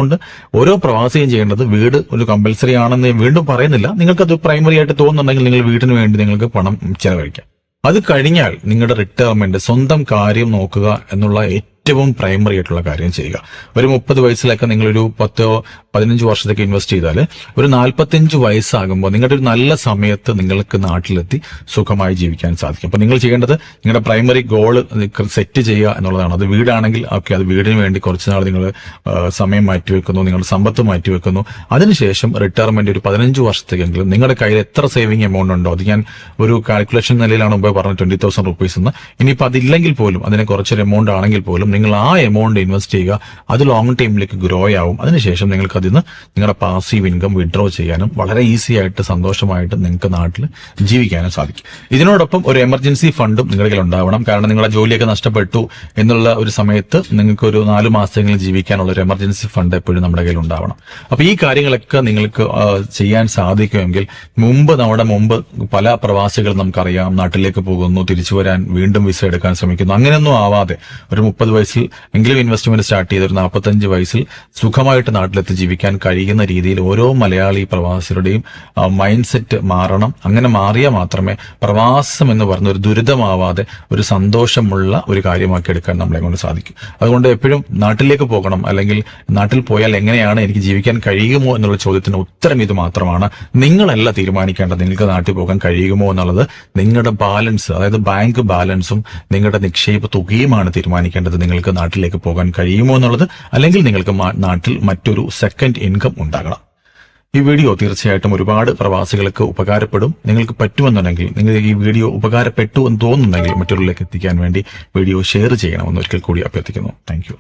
കൊണ്ട് ഓരോ പ്രവാസിയും ചെയ്യേണ്ടത് വീട് ഒരു കമ്പൽസറി ആണെന്ന് വീണ്ടും പറയുന്നില്ല. നിങ്ങൾക്കത് പ്രൈമറി ആയിട്ട് തോന്നുന്നുണ്ടെങ്കിൽ നിങ്ങൾ വീടിന് വേണ്ടി നിങ്ങൾക്ക് പണം ചെലവഴിക്കാം. അത് കഴിഞ്ഞാൽ നിങ്ങളുടെ റിട്ടയർമെന്റ് സ്വന്തം കാര്യം നോക്കുക എന്നുള്ള ഏറ്റവും പ്രൈമറി ആയിട്ടുള്ള കാര്യം ചെയ്യുക. ഒരു 30 വയസ്സിലൊക്കെ നിങ്ങളൊരു 10-15 വർഷത്തേക്ക് ഇൻവെസ്റ്റ് ചെയ്താൽ ഒരു 45 വയസ്സാകുമ്പോൾ നിങ്ങളുടെ ഒരു നല്ല സമയത്ത് നിങ്ങൾക്ക് നാട്ടിലെത്തി സുഖമായി ജീവിക്കാൻ സാധിക്കും. അപ്പൊ നിങ്ങൾ ചെയ്യേണ്ടത് നിങ്ങളുടെ പ്രൈമറി ഗോള് സെറ്റ് ചെയ്യുക എന്നുള്ളതാണ്. അത് വീടാണെങ്കിൽ ഓക്കെ, അത് വീടിന് വേണ്ടി കുറച്ചുനാൾ നിങ്ങൾ സമയം മാറ്റിവെക്കുന്നു, നിങ്ങളുടെ സമ്പത്ത് മാറ്റിവെക്കുന്നു. അതിനുശേഷം റിട്ടയർമെന്റ് ഒരു 15 വർഷത്തേക്കെങ്കിലും നിങ്ങളുടെ കയ്യിൽ എത്ര സേവിങ് എമൗണ്ട് ഉണ്ടോ, അത് ഞാൻ ഒരു കാൽക്കുലേഷൻ നിലയിലാണ് മുമ്പ് പറഞ്ഞത് 20,000 റുപ്പീസ് എന്ന്. ഇനിയിപ്പോൾ അതില്ലെങ്കിൽ പോലും, അതിനെ കുറച്ചൊരു എമൗണ്ട് ആണെങ്കിൽ പോലും നിങ്ങൾ ആ എമൗണ്ട് ഇൻവെസ്റ്റ് ചെയ്യുക. അത് ലോങ് ടൈമിലേക്ക് ഗ്രോ ആവും. അതിനുശേഷം നിങ്ങൾക്ക് അതിന് നിങ്ങളുടെ പാസീവ് ഇൻകം വിഡ്രോ ചെയ്യാനും വളരെ ഈസി ആയിട്ട് സന്തോഷമായിട്ട് നിങ്ങൾക്ക് നാട്ടിൽ ജീവിക്കാനും സാധിക്കും. ഇതിനോടൊപ്പം ഒരു എമർജൻസി ഫണ്ടും നിങ്ങളുടെ കയ്യിൽ ഉണ്ടാവണം. കാരണം നിങ്ങളുടെ ജോലിയൊക്കെ നഷ്ടപ്പെട്ടു എന്നുള്ള ഒരു സമയത്ത് നിങ്ങൾക്ക് ഒരു 4 മാസമെങ്കിലും ജീവിക്കാനുള്ള ഒരു എമർജൻസി ഫണ്ട് എപ്പോഴും നമ്മുടെ കയ്യിൽ ഉണ്ടാവണം. അപ്പൊ ഈ കാര്യങ്ങളൊക്കെ നിങ്ങൾക്ക് ചെയ്യാൻ സാധിക്കുമെങ്കിൽ നമ്മുടെ മുമ്പ് പല പ്രവാസികളും നമുക്കറിയാം, നാട്ടിലേക്ക് പോകുന്നു, തിരിച്ചു വരാൻ വീണ്ടും വിസ എടുക്കാൻ ശ്രമിക്കുന്നു. അങ്ങനെയൊന്നും ആവാതെ ഒരു 30 വയസ്സിൽ എങ്കിലും ഇൻവെസ്റ്റ്മെന്റ് സ്റ്റാർട്ട് ചെയ്ത് ഒരു 45 വയസ്സിൽ സുഖമായിട്ട് നാട്ടിലെത്തി ജീവിക്കാൻ കഴിയുന്ന രീതിയിൽ ഓരോ മലയാളി പ്രവാസികളുടെയും മൈൻഡ് സെറ്റ് മാറണം. അങ്ങനെ മാറിയാൽ മാത്രമേ പ്രവാസം എന്ന് പറഞ്ഞ ഒരു ദുരിതമാവാതെ ഒരു സന്തോഷമുള്ള ഒരു കാര്യമാക്കി എടുക്കാൻ നമ്മളെ കൊണ്ട് സാധിക്കും. അതുകൊണ്ട് എപ്പോഴും നാട്ടിലേക്ക് പോകണം, അല്ലെങ്കിൽ നാട്ടിൽ പോയാൽ എങ്ങനെയാണ് എനിക്ക് ജീവിക്കാൻ കഴിയുമോ എന്നുള്ള ചോദ്യത്തിന് ഉത്തരം ഇത് മാത്രമാണ്. നിങ്ങളല്ല തീരുമാനിക്കേണ്ടത് നിങ്ങൾക്ക് നാട്ടിൽ പോകാൻ കഴിയുമോ എന്നുള്ളത്. നിങ്ങളുടെ ബാലൻസ്, അതായത് ബാങ്ക് ബാലൻസും നിങ്ങളുടെ നിക്ഷേപ തുകയുമാണ് തീരുമാനിക്കേണ്ടത് നിങ്ങൾക്ക് നാട്ടിലേക്ക് പോകാൻ കഴിയുമോ എന്നുള്ളത്. അല്ലെങ്കിൽ നിങ്ങൾക്ക് നാട്ടിൽ മറ്റൊരു സെക്കൻഡ് ഇൻകം ഉണ്ടാകണം. ഈ വീഡിയോ തീർച്ചയായിട്ടും ഒരുപാട് പ്രവാസികൾക്ക് ഉപകാരപ്പെടും. നിങ്ങൾക്ക് പറ്റുമെന്നുണ്ടെങ്കിൽ, നിങ്ങൾക്ക് ഈ വീഡിയോ ഉപകാരപ്പെട്ടു എന്ന് തോന്നുന്നുണ്ടെങ്കിൽ മറ്റുള്ളവരിലേക്ക് എത്തിക്കാൻ വേണ്ടി വീഡിയോ ഷെയർ ചെയ്യണമെന്ന് ഒരിക്കൽ കൂടി അഭ്യർത്ഥിക്കുന്നു. Thank you.